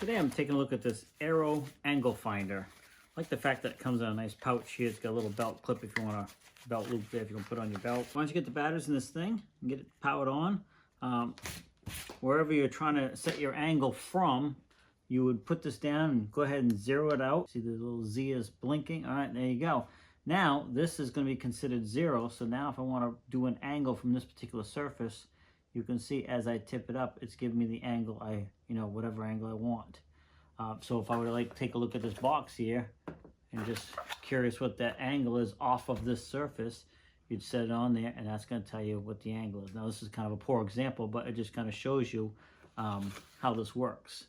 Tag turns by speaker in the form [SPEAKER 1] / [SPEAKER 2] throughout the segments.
[SPEAKER 1] Today I'm taking a look at this Arrow angle finder. I like the fact that it comes in a nice pouch here. It's got a little belt clip if you want a belt loop there if you want to put on your belt. Once you get the batteries in this thing and get it powered on, wherever you're trying to set your angle from, you would put this down and go ahead and zero it out. See the little Z is blinking. All right, there you go. Now this is going to be considered zero. So now if I want to do an angle from this particular surface, you can see as I tip it up, it's giving me the angle whatever angle I want. So if I were to like take a look at this box here and just curious what that angle is off of this surface, you'd set it on there and that's going to tell you what the angle is. Now this is kind of a poor example, but it just kind of shows you how this works.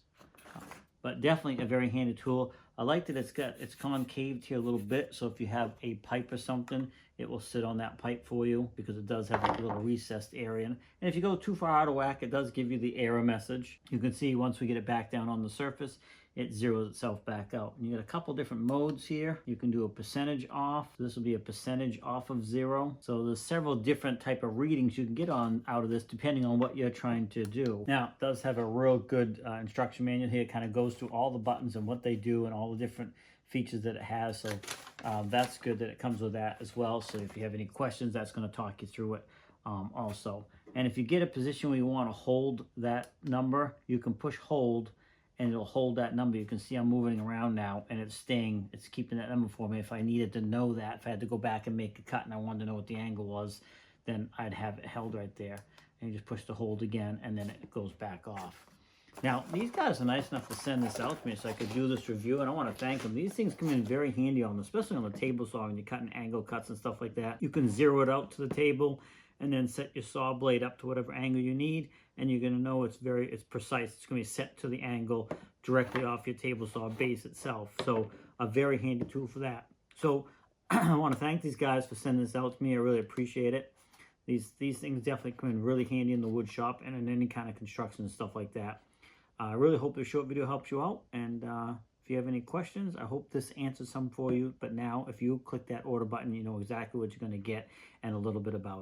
[SPEAKER 1] But definitely a very handy tool. I like that it's concaved here a little bit, so if you have a pipe or something, it will sit on that pipe for you because it does have a little recessed area. And if you go too far out of whack, it does give you the error message. You can see once we get it back down on the surface, it zeroes itself back out. And you got a couple different modes here. You can do a percentage off. This will be a percentage off of zero. So there's several different type of readings you can get out of this depending on what you're trying to do. Now, it does have a real good instruction manual here. It kind of goes through all the buttons and what they do and all the different features that it has. So that's good that it comes with that as well. So if you have any questions, that's going to talk you through it also. And if you get a position where you want to hold that number, you can push hold and it'll hold that number. You can see I'm moving around now and it's keeping that number for me. If I needed to know that, if I had to go back and make a cut and I wanted to know what the angle was, then I'd have it held right there. And you just push the hold again and then it goes back off. Now, these guys are nice enough to send this out to me so I could do this review, and I want to thank them. These things come in very handy especially on the table saw when you're cutting angle cuts and stuff like that. You can zero it out to the table and then set your saw blade up to whatever angle you need, and you're going to know it's precise. It's going to be set to the angle directly off your table saw base itself. So a very handy tool for that. So I want to thank these guys for sending this out to me. I really appreciate it. These things definitely come in really handy in the wood shop and in any kind of construction and stuff like that. I really hope this short video helps you out, and if you have any questions, I hope this answers some for you. But now, if you click that order button, you know exactly what you're going to get and a little bit about it.